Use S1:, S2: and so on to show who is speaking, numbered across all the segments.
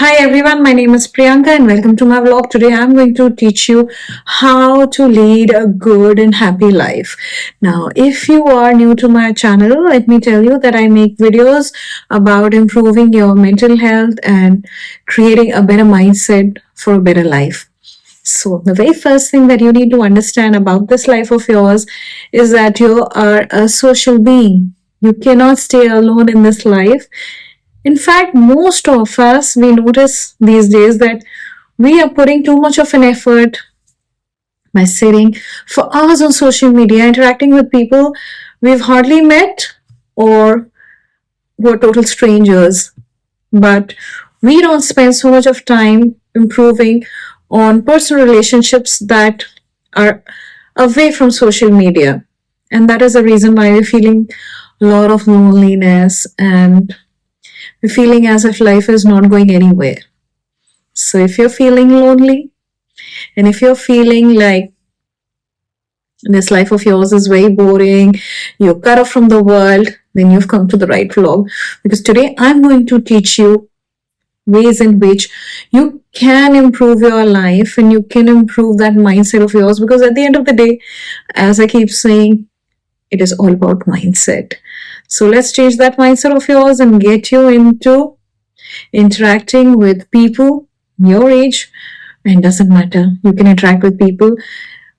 S1: Hi everyone, my name is Priyanka and welcome to my vlog. Today I'm going to teach you how to lead a good and happy life. Now, if you are new to my channel, let me tell you that I make videos about improving your mental health and creating a better mindset for a better life. So, the very first thing that you need to understand about this life of yours is that you are a social being. You cannot stay alone in this life. In fact, most of us, we notice these days that we are putting too much of an effort by sitting for hours on social media, interacting with people we've hardly met or who are total strangers. But we don't spend so much of time improving on personal relationships that are away from social media. And that is the reason why we're feeling a lot of loneliness and we're feeling as if life is not going anywhere. So if you're feeling lonely and if you're feeling like this life of yours is very boring, you're cut off from the world, then you've come to the right vlog. Because today I'm going to teach you ways in which you can improve your life and you can improve that mindset of yours. Because at the end of the day, as I keep saying, it is all about mindset. So let's change that mindset of yours and get you into interacting with people your age. And doesn't matter, you can interact with people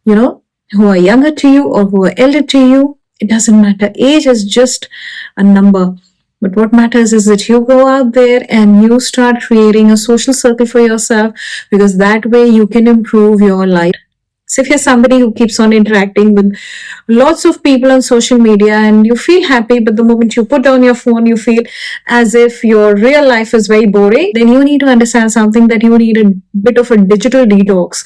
S1: who are younger to you or who are elder to you. It doesn't matter, age is just a number. But what matters is that you go out there and you start creating a social circle for yourself, because that way you can improve your life. So if you're somebody who keeps on interacting with lots of people on social media and you feel happy, but the moment you put down your phone, you feel as if your real life is very boring, then you need to understand something, that you need a bit of a digital detox.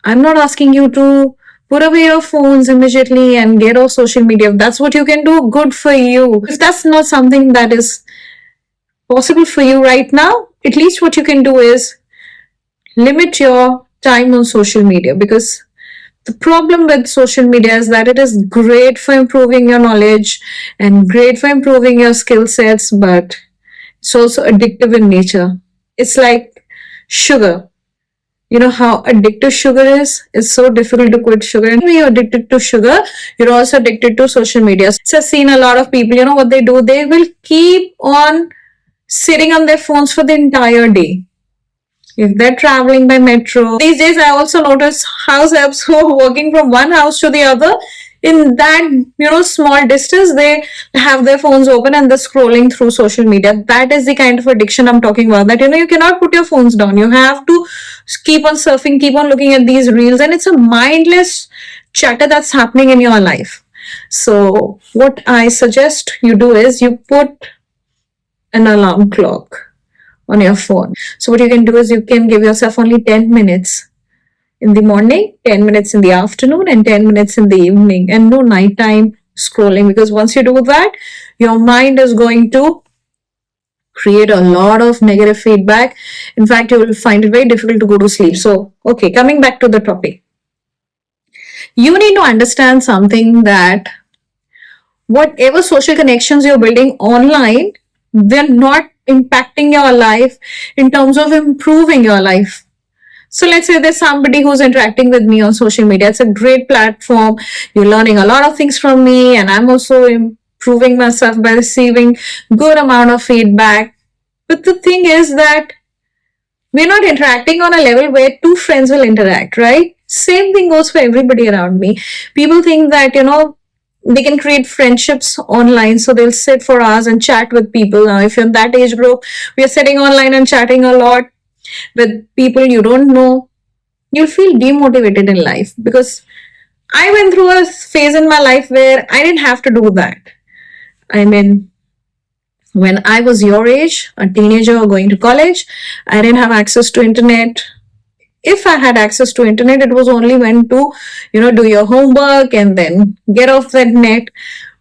S1: I'm not asking you to put away your phones immediately and get off social media. If that's what you can do, good for you. If that's not something that is possible for you right now, at least what you can do is limit your time on social media. Because the problem with social media is that it is great for improving your knowledge and great for improving your skill sets, but it's also addictive in nature. It's like sugar. You know how addictive sugar is? It's so difficult to quit sugar. And when you're addicted to sugar, you're also addicted to social media. So I've seen a lot of people, what they do? They will keep on sitting on their phones for the entire day. If they're traveling by metro, these days I also notice house helps who are working from one house to the other. In that, small distance, they have their phones open and they're scrolling through social media. That is the kind of addiction I'm talking about. That, you cannot put your phones down. You have to keep on surfing, keep on looking at these reels, and it's a mindless chatter that's happening in your life. So, what I suggest you do is you put an alarm clock on your phone. So what you can do is you can give yourself only 10 minutes in the morning, 10 minutes in the afternoon, and 10 minutes in the evening, and no nighttime scrolling. Because once you do that, your mind is going to create a lot of negative feedback. In fact, you will find it very difficult to go to sleep. So, okay, coming back to the topic. You need to understand something, that whatever social connections you're building online, they're not impacting your life in terms of improving your life. So let's say there's somebody who's interacting with me on social media. It's a great platform. You're learning a lot of things from me, and I'm also improving myself by receiving good amount of feedback. But the thing is that we're not interacting on a level where two friends will interact, right? Same thing goes for everybody around me. People think that, they can create friendships online, so they'll sit for hours and chat with people. Now, if you're in that age group, we are sitting online and chatting a lot with people you don't know, you'll feel demotivated in life. Because I went through a phase in my life where I didn't have to do that. I mean, when I was your age, a teenager or going to college, I didn't have access to internet. If I had access to internet, it was only when to, do your homework and then get off that net.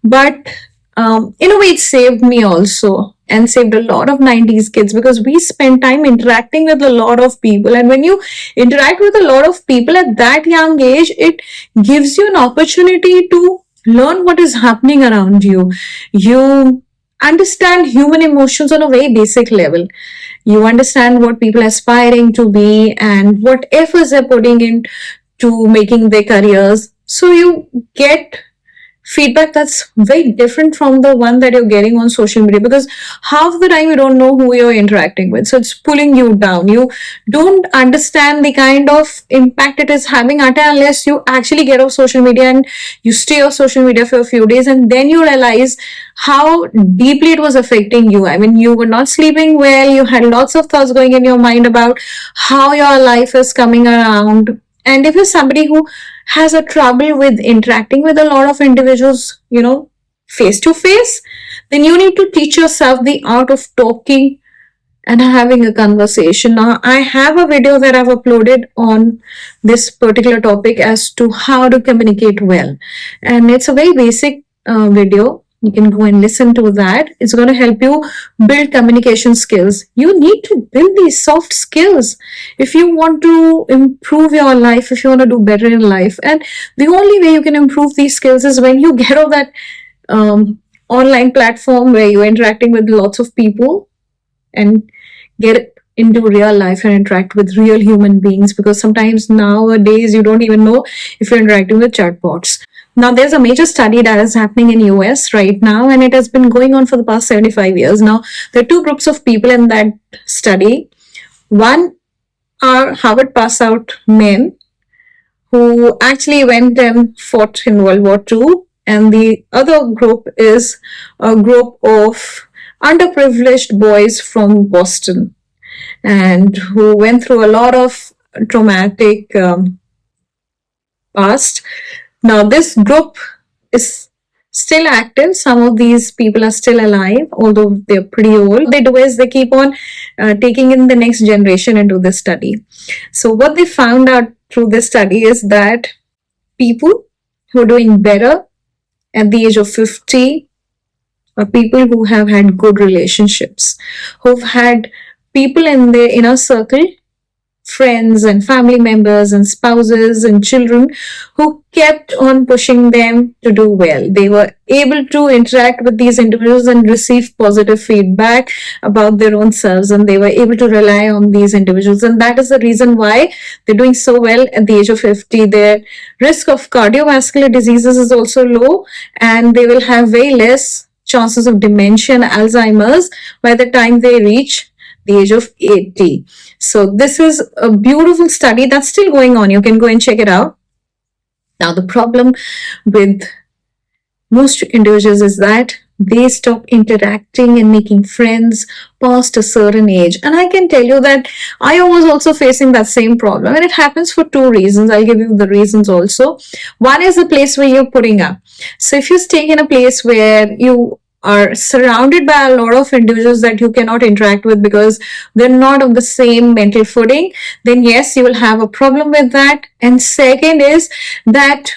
S1: But in a way, it saved me also, and saved a lot of 90s kids, because we spend time interacting with a lot of people. And when you interact with a lot of people at that young age, it gives you an opportunity to learn what is happening around you. You understand human emotions on a very basic level. You understand what people are aspiring to be and what efforts they're putting in to making their careers. So you get feedback that's very different from the one that you're getting on social media, because half the time you don't know who you're interacting with, so it's pulling you down. You don't understand the kind of impact it is having until unless you actually get off social media and you stay off social media for a few days, and then you realize how deeply it was affecting you. I mean, you were not sleeping well, you had lots of thoughts going in your mind about how your life is coming around. And if you're somebody who has a trouble with interacting with a lot of individuals, face to face, then you need to teach yourself the art of talking and having a conversation. Now, I have a video that I've uploaded on this particular topic as to how to communicate well. And it's a very basic video. You can go and listen to that. It's going to help you build communication skills. You need to build these soft skills if you want to improve your life, if you want to do better in life. And the only way you can improve these skills is when you get on that online platform where you're interacting with lots of people and get into real life and interact with real human beings, because sometimes nowadays you don't even know if you're interacting with chatbots. Now, there's a major study that is happening in US right now, and it has been going on for the past 75 years. Now, there are two groups of people in that study. One are Harvard pass out men who actually went and fought in World War II, and the other group is a group of underprivileged boys from Boston and who went through a lot of traumatic past. Now, this group is still active. Some of these people are still alive, although they're pretty old. What they do is they keep on taking in the next generation into this study. So, what they found out through this study is that people who are doing better at the age of 50 are people who have had good relationships, who've had people in their inner circle, friends and family members and spouses and children, who kept on pushing them to do well. They were able to interact with these individuals and receive positive feedback about their own selves, and they were able to rely on these individuals. And that is the reason why they're doing so well at the age of 50. Their risk of cardiovascular diseases is also low, and they will have way less chances of dementia and Alzheimer's by the time they reach the age of 80. So this is a beautiful study that's still going on. You can go and check it out. Now, the problem with most individuals is that they stop interacting and making friends past a certain age. And I can tell you that I was also facing that same problem. And it happens for two reasons. I'll give you the reasons also. One is the place where you're putting up. So if you stay in a place where you are surrounded by a lot of individuals that you cannot interact with because they're not on the same mental footing, then yes, you will have a problem with that. And second is that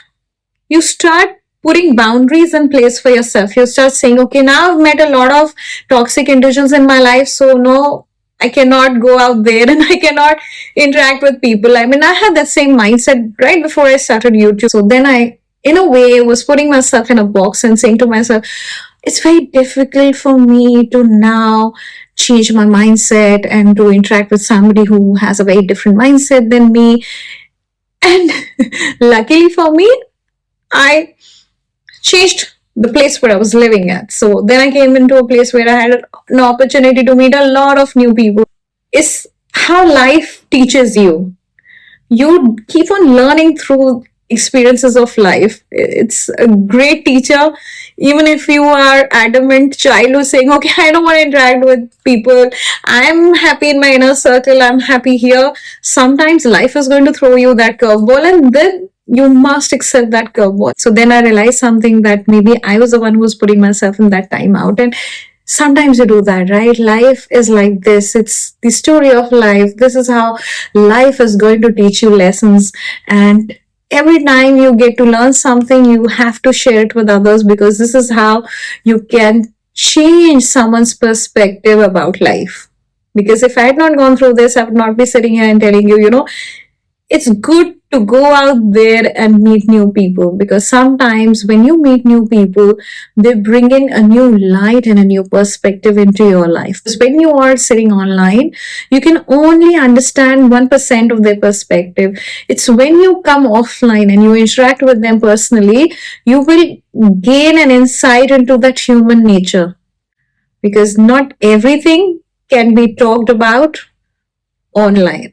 S1: you start putting boundaries in place for yourself. You start saying, okay, now I've met a lot of toxic individuals in my life, so no, I cannot go out there and I cannot interact with people. I mean, I had that same mindset right before I started YouTube. So then I, in a way, was putting myself in a box and saying to myself, it's very difficult for me to now change my mindset and to interact with somebody who has a very different mindset than me. And luckily for me, I changed the place where I was living at. So then I came into a place where I had an opportunity to meet a lot of new people. It's how life teaches you. You keep on learning through experiences of life. It's a great teacher. Even if you are adamant child who's saying, okay, I don't want to interact with people, I'm happy in my inner circle, I'm happy here, sometimes life is going to throw you that curveball, and then you must accept that curveball. So then I realized something, that maybe I was the one who was putting myself in that time out. And sometimes you do that, right? Life is like this. It's the story of life. This is how life is going to teach you lessons. And every time you get to learn something, you have to share it with others, because this is how you can change someone's perspective about life. Because if I had not gone through this, I would not be sitting here and telling you, it's good to go out there and meet new people, because sometimes when you meet new people, they bring in a new light and a new perspective into your life. Because when you are sitting online, you can only understand 1% of their perspective. It's when you come offline and you interact with them personally, you will gain an insight into that human nature, because not everything can be talked about online.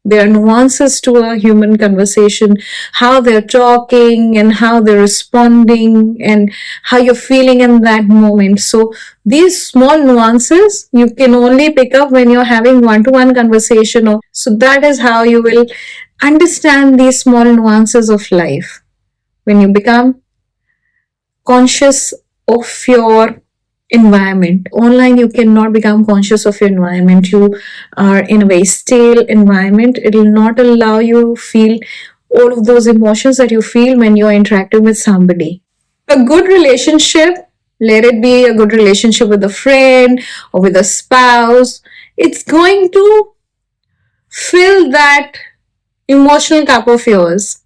S1: There are nuances to a human conversation, how they're talking and how they're responding and how you're feeling in that moment. So these small nuances you can only pick up when you're having one-to-one conversation. So that is how you will understand these small nuances of life. When you become conscious of your environment. Online, you cannot become conscious of your environment. You are in a very stale environment. It will not allow you to feel all of those emotions that you feel when you're interacting with somebody. A good relationship, let it be a good relationship with a friend or with a spouse, it's going to fill that emotional cup of yours.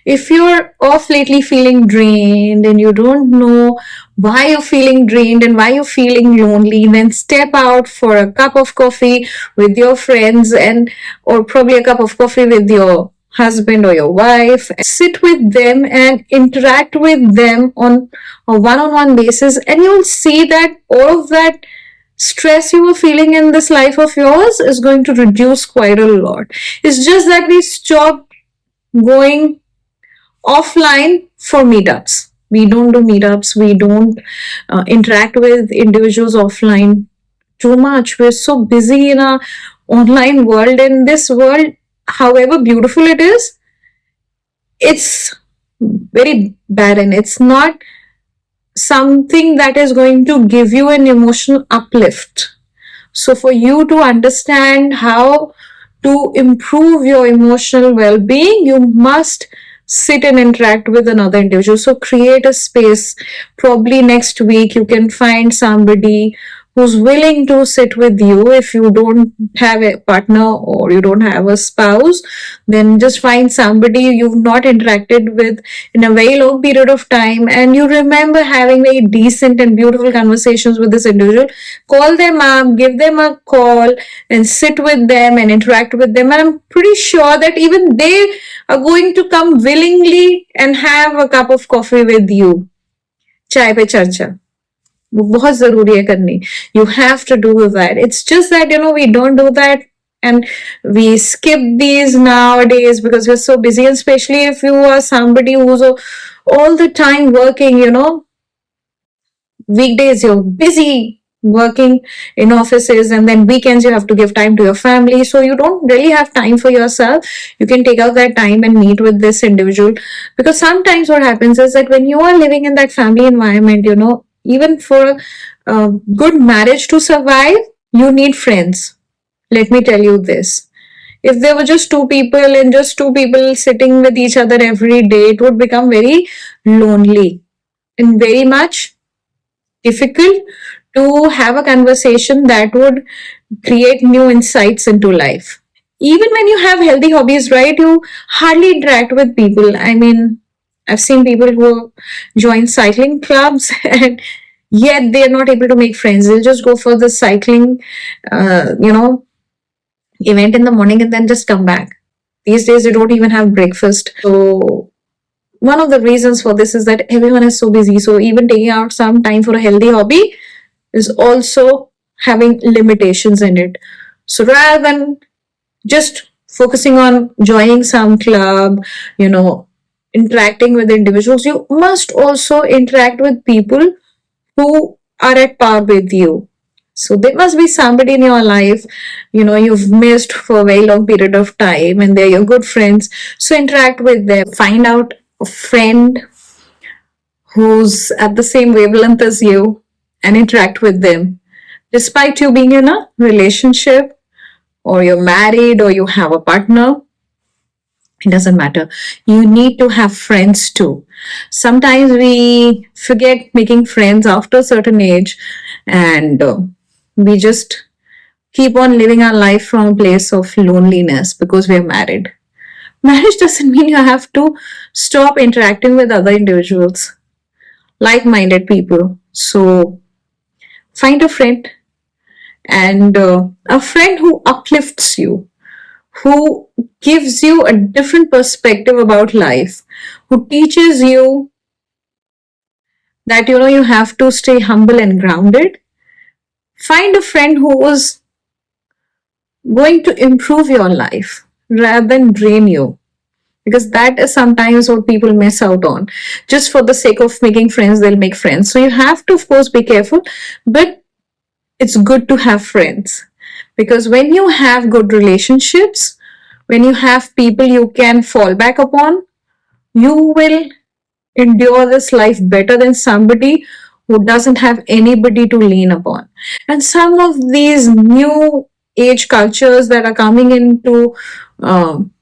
S1: If you're off lately feeling drained and you don't know why you're feeling drained and why you're feeling lonely, then step out for a cup of coffee with your friends, and or probably a cup of coffee with your husband or your wife. Sit with them and interact with them on a one-on-one basis, and you'll see that all of that stress you were feeling in this life of yours is going to reduce quite a lot. It's just that we stop going offline for meetups. We don't do meetups. We don't interact with individuals offline too much. We're so busy in our online world. And this world, however beautiful it is, it's very barren. It's not something that is going to give you an emotional uplift. So for you to understand how to improve your emotional well-being, you must sit and interact with another individual. So create a space. Probably next week you can find somebody who's willing to sit with you. If you don't have a partner or you don't have a spouse, then just find somebody you've not interacted with in a very long period of time and you remember having very decent and beautiful conversations with this individual. Call them up, give them a call and sit with them and interact with them, and I'm pretty sure that even they are going to come willingly and have a cup of coffee with you. Chai pe charcha. वो बहुत जरूरी है करनी. You have to do that. It's just that, we don't do that and we skip these nowadays because we're so busy, and especially if you are somebody who's all the time working, weekdays you're busy working in offices, and then weekends you have to give time to your family, so you don't really have time for yourself. You can take out that time and meet with this individual, because sometimes what happens is that when you are living in that family environment, even for a good marriage to survive, you need friends. Let me tell you this. If there were just two people and just two people sitting with each other every day, it would become very lonely and very much difficult to have a conversation that would create new insights into life. Even when you have healthy hobbies, right, you hardly interact with people. I mean, I've seen people who join cycling clubs and yet they're not able to make friends. They'll just go for the cycling, event in the morning and then just come back. These days, they don't even have breakfast. So, one of the reasons for this is that everyone is so busy. So, even taking out some time for a healthy hobby is also having limitations in it. So, rather than just focusing on joining some club, interacting with individuals, you must also interact with people who are at par with you. So there must be somebody in your life, you've missed for a very long period of time and they're your good friends. So interact with them. Find out a friend who's at the same wavelength as you and interact with them. Despite you being in a relationship or you're married or you have a partner, it doesn't matter. You need to have friends too. Sometimes we forget making friends after a certain age, and we just keep on living our life from a place of loneliness because we're married. Marriage doesn't mean you have to stop interacting with other individuals, like minded people. So find a friend, and a friend who uplifts you, who gives you a different perspective about life, who teaches you that you have to stay humble and grounded. Find a friend who is going to improve your life rather than drain you, because that is sometimes what people miss out on. Just for the sake of making friends, they'll make friends. So you have to, of course, be careful, but it's good to have friends, because when you have good relationships, when you have people you can fall back upon, you will endure this life better than somebody who doesn't have anybody to lean upon. And some of these new age cultures that are coming into um,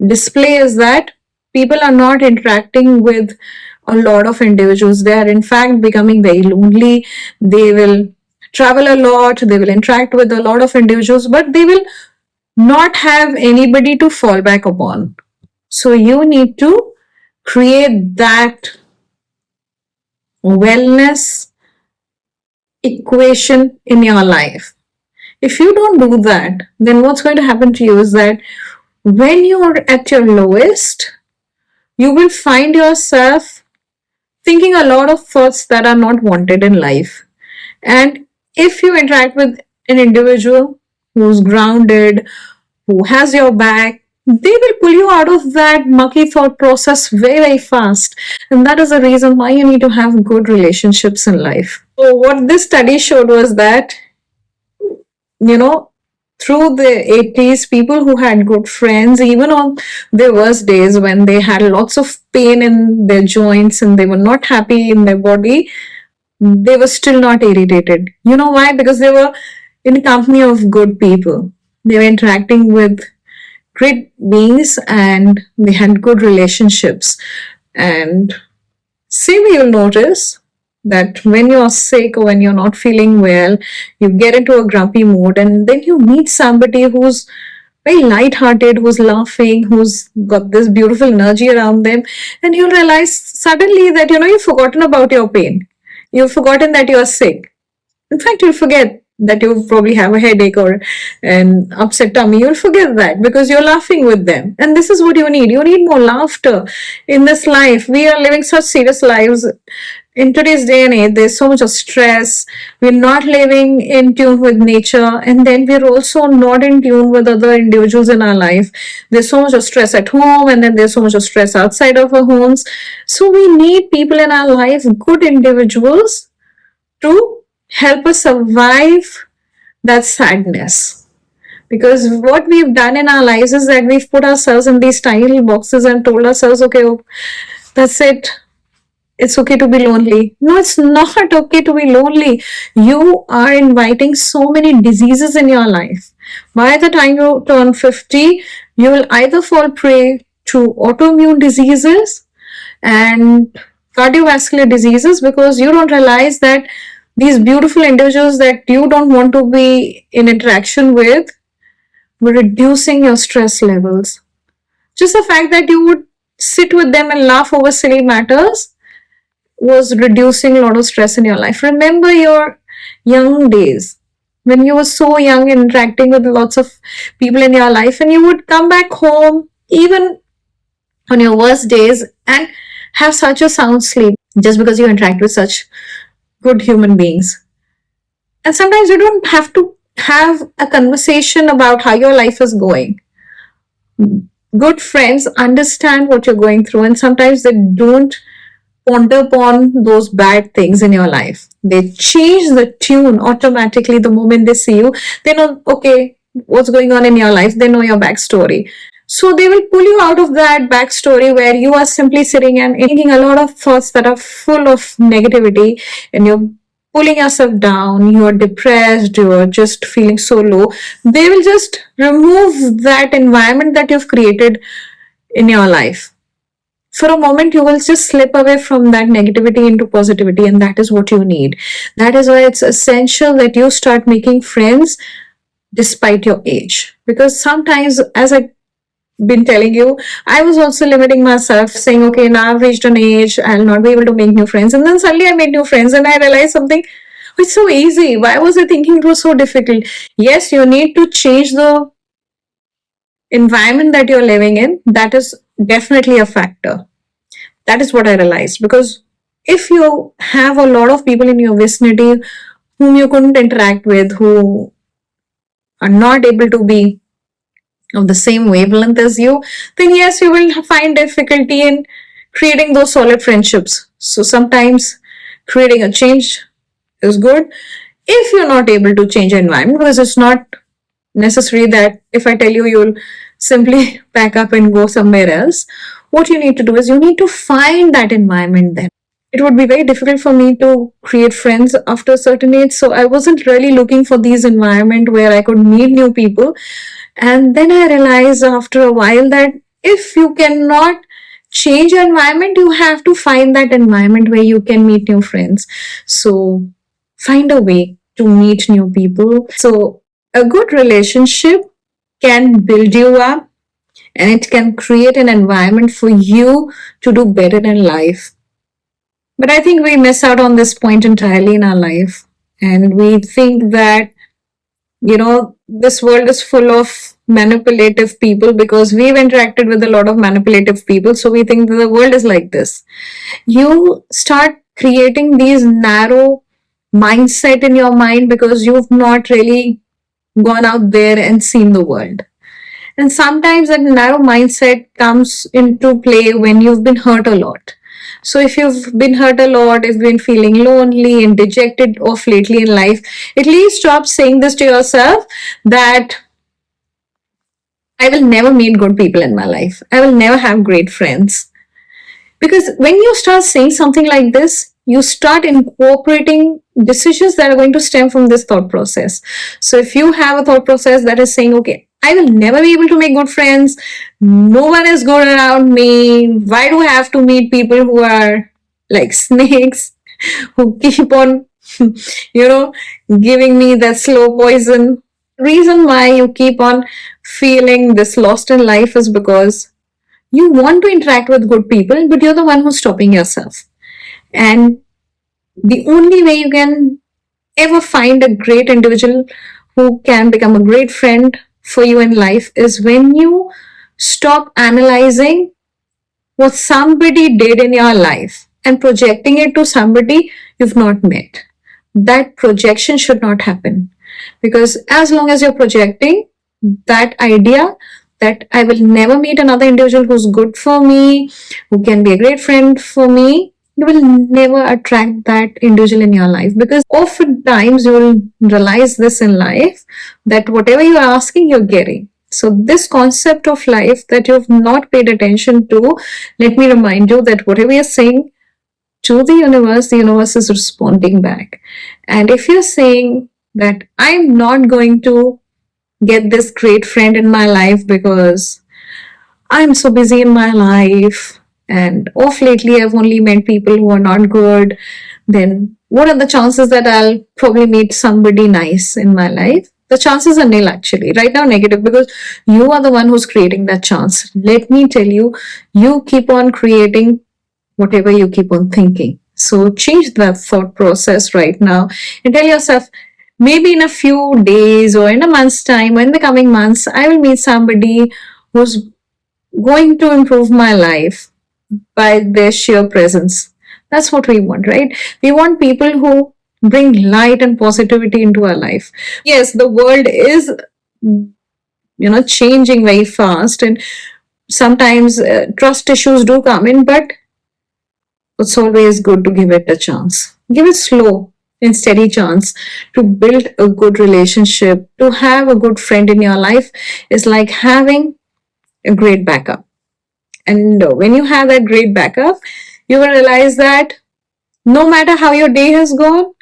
S1: display is that people are not interacting with a lot of individuals. They are, in fact, becoming very lonely. They will travel a lot, they will interact with a lot of individuals, but they will not have anybody to fall back upon. So you need to create that wellness equation in your life. If you don't do that, then what's going to happen to you is that when you're at your lowest, you will find yourself thinking a lot of thoughts that are not wanted in life. And if you interact with an individual who's grounded, who has your back, they will pull you out of that mucky thought process very, very fast. And that is the reason why you need to have good relationships in life. So, what this study showed was that, you know, through the 80s, people who had good friends, even on their worst days when they had lots of pain in their joints and they were not happy in their body, they were still not irritated. You know why? Because they were in the company of good people. They were interacting with great beings and they had good relationships. And same you'll notice that when you're sick or when you're not feeling well, you get into a grumpy mood and then you meet somebody who's very light-hearted, who's laughing, who's got this beautiful energy around them, and you'll realize suddenly that you've forgotten about your pain. You've forgotten that you're sick. In fact, you'll forget that you probably have a headache or an upset tummy. You'll forget that because you're laughing with them. And this is what you need. You need more laughter in this life. We are living such serious lives. In today's day and age, there's so much of stress. We're not living in tune with nature, and then we're also not in tune with other individuals in our life. There's so much of stress at home, and then there's so much of stress outside of our homes. So we need people in our life, good individuals, to help us survive that sadness. Because what we've done in our lives is that we've put ourselves in these tiny little boxes and told ourselves, okay, oh, that's it. It's okay to be lonely. No, it's not okay to be lonely. You are inviting so many diseases in your life. By the time you turn 50, you will either fall prey to autoimmune diseases and cardiovascular diseases, because you don't realize that these beautiful individuals that you don't want to be in interaction with were reducing your stress levels. Just the fact that you would sit with them and laugh over silly matters was reducing a lot of stress in your life. Remember your young days when you were so young, interacting with lots of people in your life, and you would come back home even on your worst days and have such a sound sleep just because you interact with such good human beings. And sometimes you don't have to have a conversation about how your life is going. Good friends understand what you're going through, and sometimes they don't ponder upon those bad things in your life. They change the tune automatically the moment they see you. They know, okay, what's going on in your life. They know your backstory. So they will pull you out of that backstory where you are simply sitting and thinking a lot of thoughts that are full of negativity, and you're pulling yourself down, you're depressed, you're just feeling so low. They will just remove that environment that you've created in your life. For a moment, you will just slip away from that negativity into positivity, and that is what you need. That is why it's essential that you start making friends despite your age. Because sometimes, as I been telling you, I was also limiting myself, saying, okay, now I've reached an age, I'll not be able to make new friends. And then suddenly I made new friends and I realized something. It's so easy. Why was I thinking it was so difficult? Yes, you need to change the environment that you're living in. That is definitely a factor. That is what I realized. Because if you have a lot of people in your vicinity whom you couldn't interact with, who are not able to be of the same wavelength as you, then yes, you will find difficulty in creating those solid friendships. So sometimes creating a change is good if you're not able to change your environment, because it's not necessary that if I tell you, you'll simply pack up and go somewhere else. What you need to do is you need to find that environment then. It would be very difficult for me to create friends after a certain age, so I wasn't really looking for these environment where I could meet new people. And then I realized after a while that if you cannot change your environment, you have to find that environment where you can meet new friends. So find a way to meet new people. So a good relationship can build you up, and it can create an environment for you to do better in life. But I think we miss out on this point entirely in our life. And we think that, this world is full of manipulative people because we've interacted with a lot of manipulative people. So we think that the world is like this. You start creating these narrow mindset in your mind because you've not really gone out there and seen the world. And sometimes that narrow mindset comes into play when you've been hurt a lot. So if you've been hurt a lot, if you've been feeling lonely and dejected of lately in life, at least stop saying this to yourself that I will never meet good people in my life. I will never have great friends. Because when you start saying something like this, you start incorporating decisions that are going to stem from this thought process. So if you have a thought process that is saying, okay, I will never be able to make good friends, no one is good around me, why do I have to meet people who are like snakes, who keep on, giving me that slow poison? Reason why you keep on feeling this lost in life is because you want to interact with good people, but you're the one who's stopping yourself. And the only way you can ever find a great individual who can become a great friend for you in life is when you stop analyzing what somebody did in your life and projecting it to somebody you've not met. That projection should not happen, because as long as you're projecting that idea that I will never meet another individual who's good for me, who can be a great friend for me, you will never attract that individual in your life. Because oftentimes you will realize this in life, that whatever you're asking, you're getting. So this concept of life that you've not paid attention to, let me remind you that whatever you're saying to the universe is responding back. And if you're saying that I'm not going to get this great friend in my life because I'm so busy in my life, and off lately I've only met people who are not good, then what are the chances that I'll probably meet somebody nice in my life? The chances are nil, actually. Right now, negative, because you are the one who's creating that chance. Let me tell you, you keep on creating whatever you keep on thinking. So change that thought process right now and tell yourself, maybe in a few days or in a month's time or in the coming months, I will meet somebody who's going to improve my life by their sheer presence. That's what we want, right? We want people who bring light and positivity into our life. Yes, the world is, changing very fast, and sometimes trust issues do come in, but it's always good to give it a chance. Give it slow and steady chance to build a good relationship. To have a good friend in your life is like having a great backup. And when you have that great backup, you will realize that no matter how your day has gone,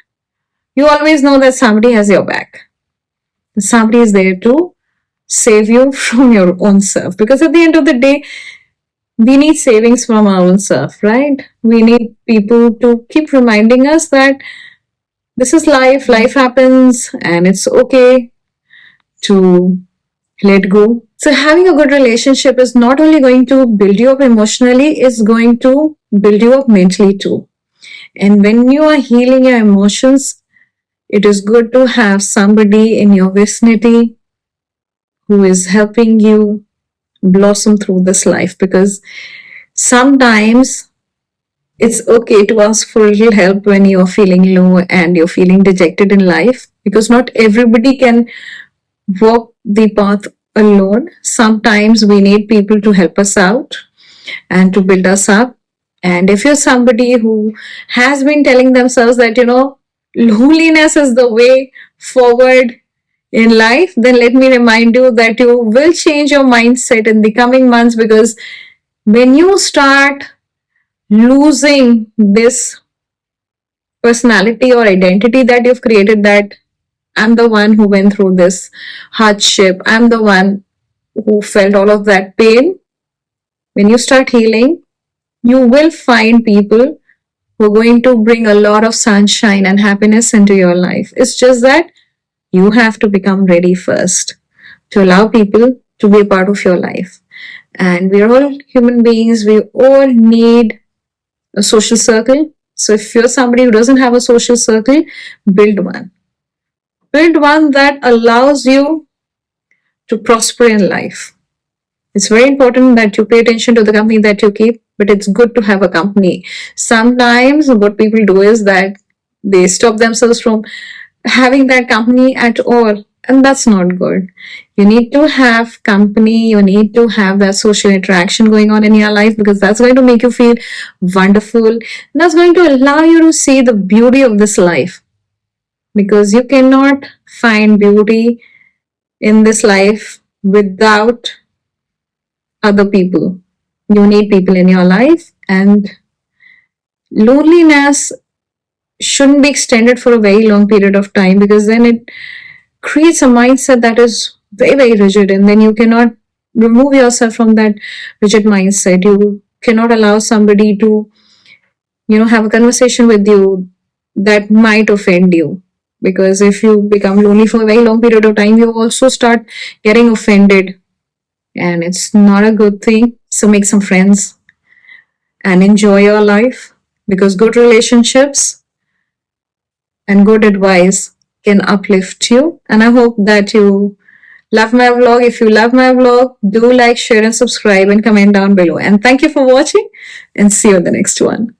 S1: you always know that somebody has your back. Somebody is there to save you from your own self. Because at the end of the day, we need savings from our own self, right? We need people to keep reminding us that this is life happens, and it's okay to let go So having a good relationship is not only going to build you up emotionally, it's going to build you up mentally too. And when you are healing your emotions, it is good to have somebody in your vicinity who is helping you blossom through this life, because sometimes it's okay to ask for a little help when you're feeling low and you're feeling dejected in life, because not everybody can walk the path alone. Sometimes we need people to help us out and to build us up. And if you're somebody who has been telling themselves that, loneliness is the way forward in life, then let me remind you that you will change your mindset in the coming months, because when you start losing this personality or identity that you've created, that I'm the one who went through this hardship, I'm the one who felt all of that pain, when you start healing, you will find people who are going to bring a lot of sunshine and happiness into your life. It's just that you have to become ready first to allow people to be a part of your life. And we're all human beings, we all need a social circle. So if you're somebody who doesn't have a social circle, build one. Build one that allows you to prosper in life. It's very important that you pay attention to the company that you keep, but it's good to have a company. Sometimes what people do is that they stop themselves from having that company at all, and that's not good. You need to have company, you need to have that social interaction going on in your life, because that's going to make you feel wonderful. That's going to allow you to see the beauty of this life, because you cannot find beauty in this life without other people. You need people in your life, and loneliness shouldn't be extended for a very long period of time, because then it creates a mindset that is very, very rigid, and then you cannot remove yourself from that rigid mindset. You cannot allow somebody to, have a conversation with you that might offend you. Because if you become lonely for a very long period of time, you also start getting offended, and it's not a good thing. So make some friends and enjoy your life, because good relationships and good advice can uplift you. And I hope that you love my vlog. If you love my vlog, do like, share, and subscribe, and comment down below. And thank you for watching, and see you in the next one.